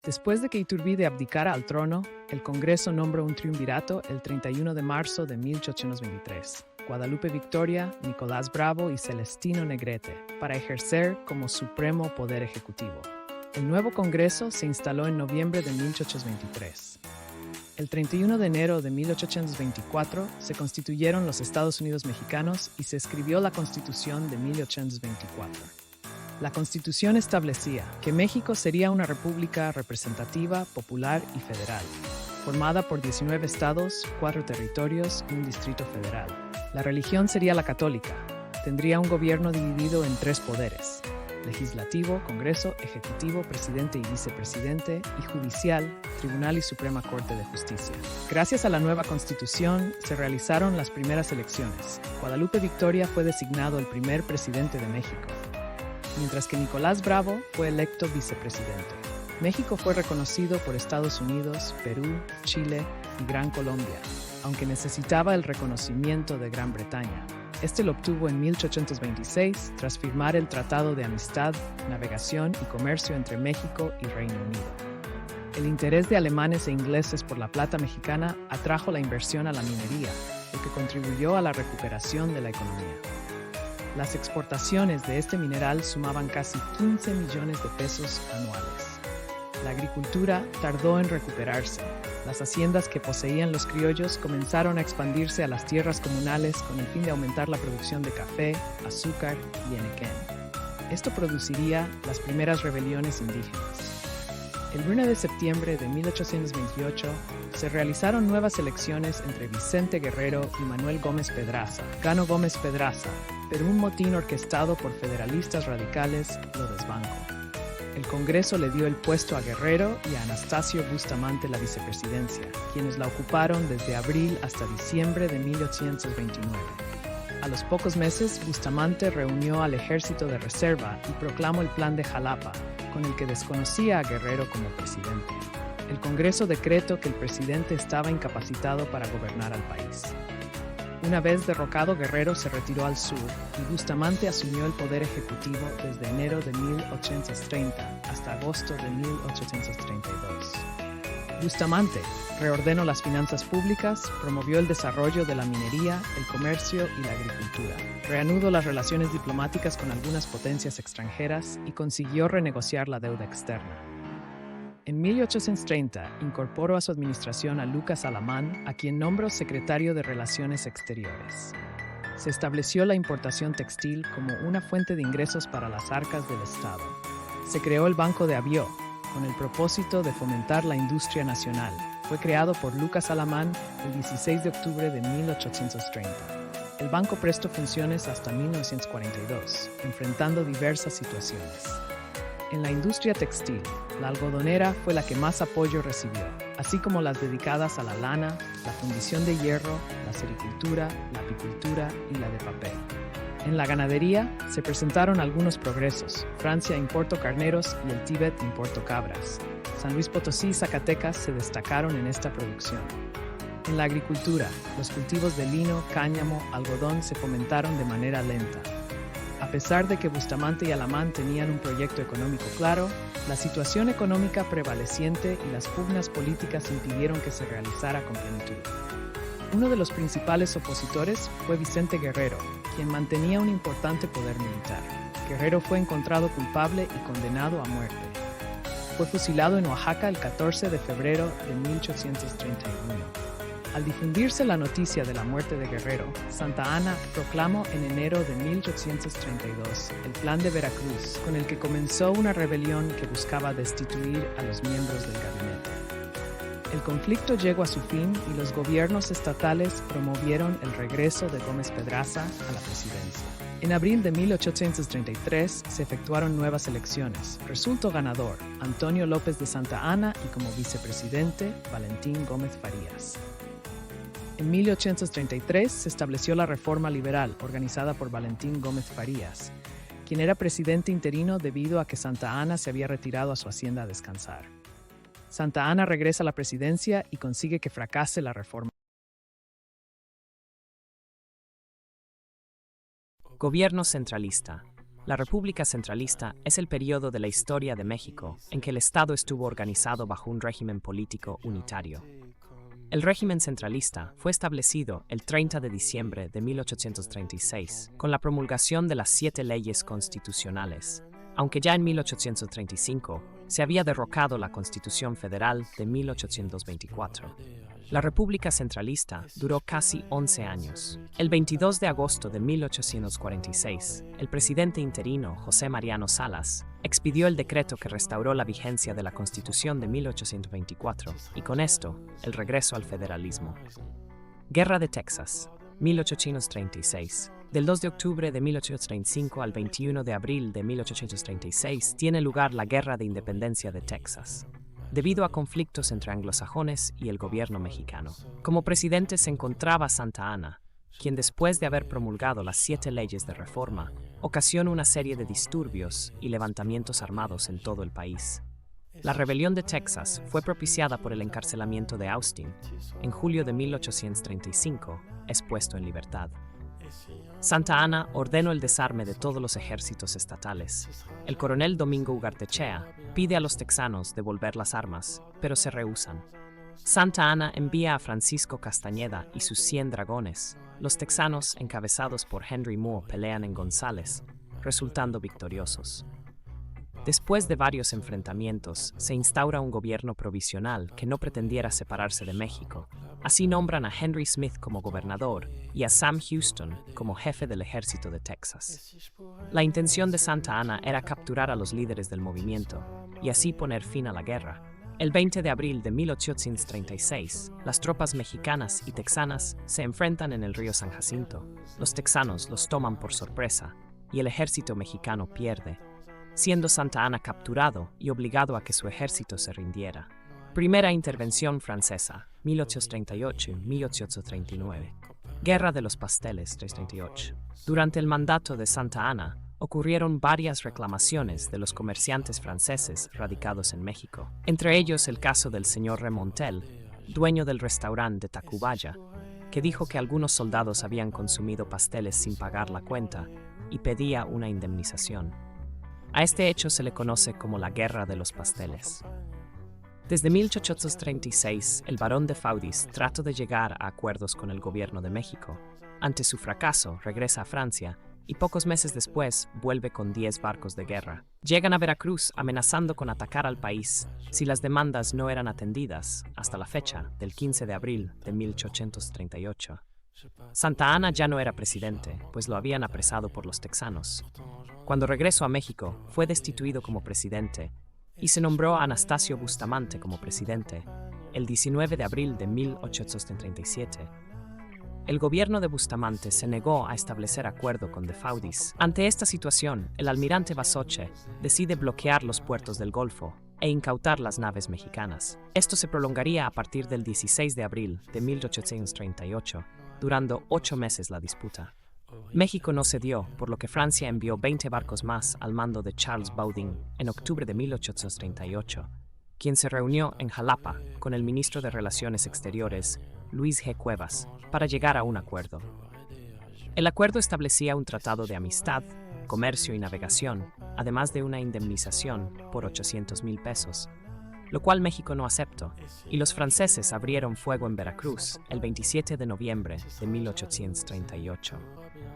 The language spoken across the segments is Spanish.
Después de que Iturbide abdicara al trono, el Congreso nombró un triunvirato el 31 de marzo de 1823, Guadalupe Victoria, Nicolás Bravo y Celestino Negrete, para ejercer como supremo poder ejecutivo. El nuevo Congreso se instaló en noviembre de 1823. El 31 de enero de 1824 se constituyeron los Estados Unidos mexicanos y se escribió la Constitución de 1824. La Constitución establecía que México sería una república representativa, popular y federal, formada por 19 estados, 4 territorios y un distrito federal. La religión sería la católica. Tendría un gobierno dividido en 3 poderes: legislativo, Congreso, ejecutivo, presidente y vicepresidente, y judicial, Tribunal y Suprema Corte de Justicia. Gracias a la nueva Constitución, se realizaron las primeras elecciones. Guadalupe Victoria fue designado el primer presidente de México, mientras que Nicolás Bravo fue electo vicepresidente. México fue reconocido por Estados Unidos, Perú, Chile y Gran Colombia, aunque necesitaba el reconocimiento de Gran Bretaña. Este lo obtuvo en 1826 tras firmar el Tratado de Amistad, Navegación y Comercio entre México y Reino Unido. El interés de alemanes e ingleses por la plata mexicana atrajo la inversión a la minería, lo que contribuyó a la recuperación de la economía. Las exportaciones de este mineral sumaban casi 15 millones de pesos anuales. La agricultura tardó en recuperarse. Las haciendas que poseían los criollos comenzaron a expandirse a las tierras comunales con el fin de aumentar la producción de café, azúcar y henequén. Esto produciría las primeras rebeliones indígenas. El 1 de septiembre de 1828 se realizaron nuevas elecciones entre Vicente Guerrero y Manuel Gómez Pedraza. Ganó Gómez Pedraza, pero un motín orquestado por federalistas radicales lo desbancó. El Congreso le dio el puesto a Guerrero y a Anastasio Bustamante la vicepresidencia, quienes la ocuparon desde abril hasta diciembre de 1829. A los pocos meses, Bustamante reunió al ejército de reserva y proclamó el Plan de Jalapa, con el que desconocía a Guerrero como presidente. El Congreso decretó que el presidente estaba incapacitado para gobernar al país. Una vez derrocado, Guerrero se retiró al sur y Bustamante asumió el poder ejecutivo desde enero de 1830 hasta agosto de 1832. Bustamante reordenó las finanzas públicas, promovió el desarrollo de la minería, el comercio y la agricultura, reanudó las relaciones diplomáticas con algunas potencias extranjeras y consiguió renegociar la deuda externa. En 1830 incorporó a su administración a Lucas Alamán, a quien nombró secretario de Relaciones Exteriores. Se estableció la importación textil como una fuente de ingresos para las arcas del Estado. Se creó el Banco de Avió, con el propósito de fomentar la industria nacional. Fue creado por Lucas Alamán el 16 de octubre de 1830. El banco prestó funciones hasta 1942, enfrentando diversas situaciones. En la industria textil, la algodonera fue la que más apoyo recibió, así como las dedicadas a la lana, la fundición de hierro, la sericultura, la apicultura y la de papel. En la ganadería se presentaron algunos progresos. Francia importó carneros y el Tíbet importó cabras. San Luis Potosí y Zacatecas se destacaron en esta producción. En la agricultura, los cultivos de lino, cáñamo, algodón se fomentaron de manera lenta. A pesar de que Bustamante y Alamán tenían un proyecto económico claro, la situación económica prevaleciente y las pugnas políticas impidieron que se realizara con plenitud. Uno de los principales opositores fue Vicente Guerrero, quien mantenía un importante poder militar. Guerrero fue encontrado culpable y condenado a muerte. Fue fusilado en Oaxaca el 14 de febrero de 1831. Al difundirse la noticia de la muerte de Guerrero, Santa Anna proclamó en enero de 1832 el Plan de Veracruz, con el que comenzó una rebelión que buscaba destituir a los miembros del gabinete. El conflicto llegó a su fin y los gobiernos estatales promovieron el regreso de Gómez Pedraza a la presidencia. En abril de 1833 se efectuaron nuevas elecciones. Resultó ganador Antonio López de Santa Anna y como vicepresidente Valentín Gómez Farías. En 1833 se estableció la Reforma Liberal, organizada por Valentín Gómez Farías, quien era presidente interino debido a que Santa Anna se había retirado a su hacienda a descansar. Santa Anna regresa a la presidencia y consigue que fracase la reforma. Gobierno centralista. La República Centralista es el periodo de la historia de México en que el Estado estuvo organizado bajo un régimen político unitario. El régimen centralista fue establecido el 30 de diciembre de 1836 con la promulgación de las 7 leyes constitucionales, aunque ya en 1835 se había derrocado la Constitución Federal de 1824. La República Centralista duró casi 11 años. El 22 de agosto de 1846, el presidente interino José Mariano Salas expidió el decreto que restauró la vigencia de la Constitución de 1824 y con esto, el regreso al federalismo. Guerra de Texas, 1836. Del 2 de octubre de 1835 al 21 de abril de 1836 tiene lugar la Guerra de Independencia de Texas, debido a conflictos entre anglosajones y el gobierno mexicano. Como presidente se encontraba Santa Anna, quien después de haber promulgado las 7 leyes de reforma, ocasionó una serie de disturbios y levantamientos armados en todo el país. La rebelión de Texas fue propiciada por el encarcelamiento de Austin. En julio de 1835 es puesto en libertad. Santa Anna ordenó el desarme de todos los ejércitos estatales. El coronel Domingo Ugartechea pide a los texanos devolver las armas, pero se rehúsan. Santa Anna envía a Francisco Castañeda y sus 100 dragones. Los texanos, encabezados por Henry Moore, pelean en González, resultando victoriosos. Después de varios enfrentamientos, se instaura un gobierno provisional que no pretendiera separarse de México. Así nombran a Henry Smith como gobernador y a Sam Houston como jefe del ejército de Texas. La intención de Santa Anna era capturar a los líderes del movimiento y así poner fin a la guerra. El 20 de abril de 1836, las tropas mexicanas y texanas se enfrentan en el río San Jacinto. Los texanos los toman por sorpresa y el ejército mexicano pierde, siendo Santa Anna capturado y obligado a que su ejército se rindiera. Primera intervención francesa, 1838-1839. Guerra de los Pasteles, 338. Durante el mandato de Santa Anna, ocurrieron varias reclamaciones de los comerciantes franceses radicados en México. Entre ellos el caso del señor Remontel, dueño del restaurante de Tacubaya, que dijo que algunos soldados habían consumido pasteles sin pagar la cuenta y pedía una indemnización. A este hecho se le conoce como la Guerra de los Pasteles. Desde 1836, el barón de Faudis trató de llegar a acuerdos con el gobierno de México. Ante su fracaso, regresa a Francia y pocos meses después vuelve con 10 barcos de guerra. Llegan a Veracruz amenazando con atacar al país si las demandas no eran atendidas hasta la fecha del 15 de abril de 1838. Santa Anna ya no era presidente, pues lo habían apresado por los texanos. Cuando regresó a México, fue destituido como presidente y se nombró a Anastasio Bustamante como presidente el 19 de abril de 1837. El gobierno de Bustamante se negó a establecer acuerdo con de Faudis. Ante esta situación, el almirante Basoche decide bloquear los puertos del Golfo e incautar las naves mexicanas. Esto se prolongaría a partir del 16 de abril de 1838, durando 8 meses la disputa. México no cedió, por lo que Francia envió 20 barcos más al mando de Charles Baudin en octubre de 1838, quien se reunió en Jalapa con el ministro de Relaciones Exteriores, Luis G. Cuevas, para llegar a un acuerdo. El acuerdo establecía un tratado de amistad, comercio y navegación, además de una indemnización por 800,000 pesos, lo cual México no aceptó, y los franceses abrieron fuego en Veracruz el 27 de noviembre de 1838.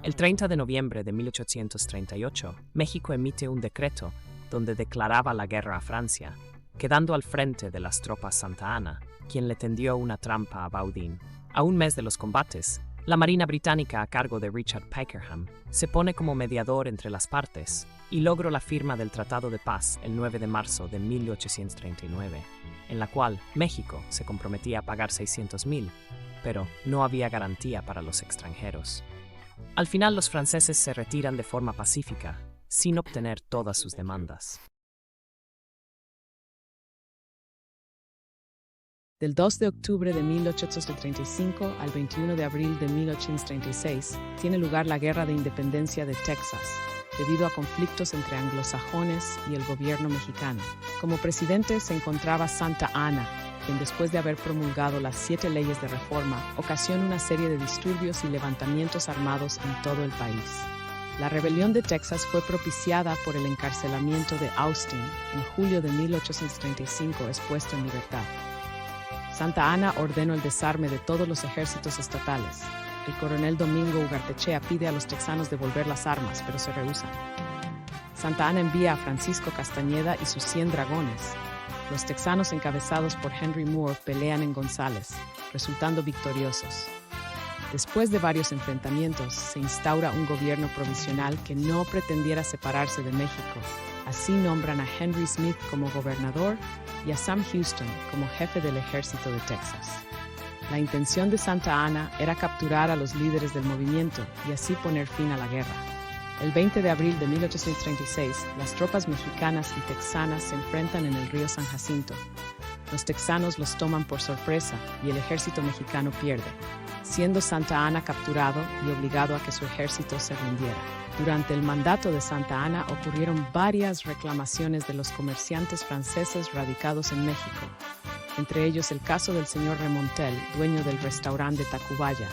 El 30 de noviembre de 1838, México emite un decreto donde declaraba la guerra a Francia, quedando al frente de las tropas Santa Anna, quien le tendió una trampa a Baudin. A un mes de los combates, la Marina Británica a cargo de Richard Pakenham se pone como mediador entre las partes y logró la firma del Tratado de Paz el 9 de marzo de 1839, en la cual México se comprometía a pagar 600,000, pero no había garantía para los extranjeros. Al final los franceses se retiran de forma pacífica, sin obtener todas sus demandas. Del 2 de octubre de 1835 al 21 de abril de 1836 tiene lugar la Guerra de Independencia de Texas, debido a conflictos entre anglosajones y el gobierno mexicano. Como presidente se encontraba Santa Anna, quien después de haber promulgado las 7 leyes de reforma, ocasionó una serie de disturbios y levantamientos armados en todo el país. La rebelión de Texas fue propiciada por el encarcelamiento de Austin. En julio de 1835 es puesto en libertad. Santa Anna ordenó el desarme de todos los ejércitos estatales. El coronel Domingo Ugartechea pide a los texanos devolver las armas, pero se rehúsan. Santa Anna envía a Francisco Castañeda y sus 100 dragones. Los texanos encabezados por Henry Moore pelean en González, resultando victoriosos. Después de varios enfrentamientos, se instaura un gobierno provisional que no pretendiera separarse de México. Así nombran a Henry Smith como gobernador y a Sam Houston como jefe del ejército de Texas. La intención de Santa Anna era capturar a los líderes del movimiento y así poner fin a la guerra. El 20 de abril de 1836, las tropas mexicanas y texanas se enfrentan en el río San Jacinto. Los texanos los toman por sorpresa y el ejército mexicano pierde, siendo Santa Anna capturado y obligado a que su ejército se rindiera. Durante el mandato de Santa Anna ocurrieron varias reclamaciones de los comerciantes franceses radicados en México, entre ellos el caso del señor Remontel, dueño del restaurante de Tacubaya,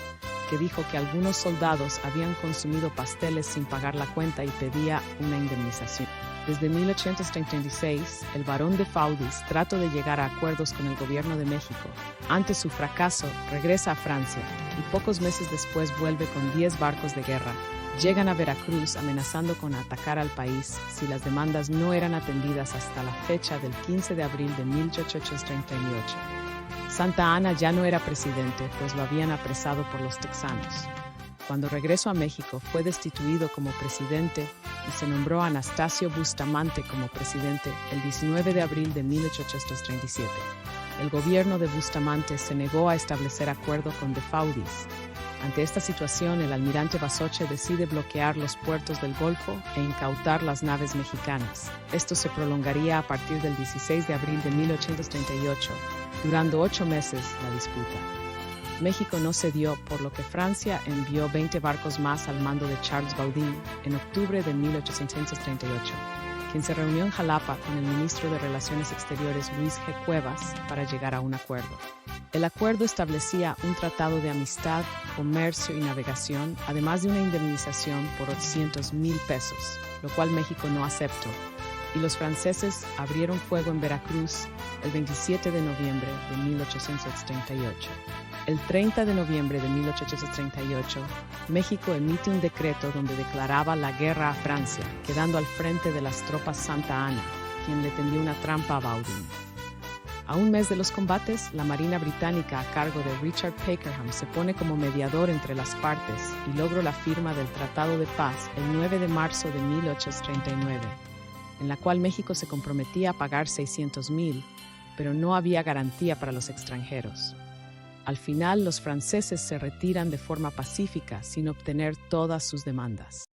que dijo que algunos soldados habían consumido pasteles sin pagar la cuenta y pedía una indemnización. Desde 1836, el barón de Faudis trató de llegar a acuerdos con el gobierno de México. Ante su fracaso, regresa a Francia y pocos meses después vuelve con 10 barcos de guerra. Llegan a Veracruz amenazando con atacar al país si las demandas no eran atendidas hasta la fecha del 15 de abril de 1838. Santa Anna ya no era presidente, pues lo habían apresado por los texanos. Cuando regresó a México, fue destituido como presidente y se nombró a Anastasio Bustamante como presidente el 19 de abril de 1837. El gobierno de Bustamante se negó a establecer acuerdo con de Faudis. Ante esta situación, el almirante Basoche decide bloquear los puertos del Golfo e incautar las naves mexicanas. Esto se prolongaría a partir del 16 de abril de 1838, durando 8 meses la disputa. México no cedió, por lo que Francia envió 20 barcos más al mando de Charles Baudin en octubre de 1838, quien se reunió en Jalapa con el ministro de Relaciones Exteriores Luis G. Cuevas para llegar a un acuerdo. El acuerdo establecía un tratado de amistad, comercio y navegación, además de una indemnización por 800,000 pesos, lo cual México no aceptó, y los franceses abrieron fuego en Veracruz el 27 de noviembre de 1838. El 30 de noviembre de 1838, México emite un decreto donde declaraba la guerra a Francia, quedando al frente de las tropas Santa Anna, quien le tendió una trampa a Baudin. A un mes de los combates, la Marina Británica a cargo de Richard Pakenham se pone como mediador entre las partes y logró la firma del Tratado de Paz el 9 de marzo de 1839, en la cual México se comprometía a pagar 600,000, pero no había garantía para los extranjeros. Al final, los franceses se retiran de forma pacífica sin obtener todas sus demandas.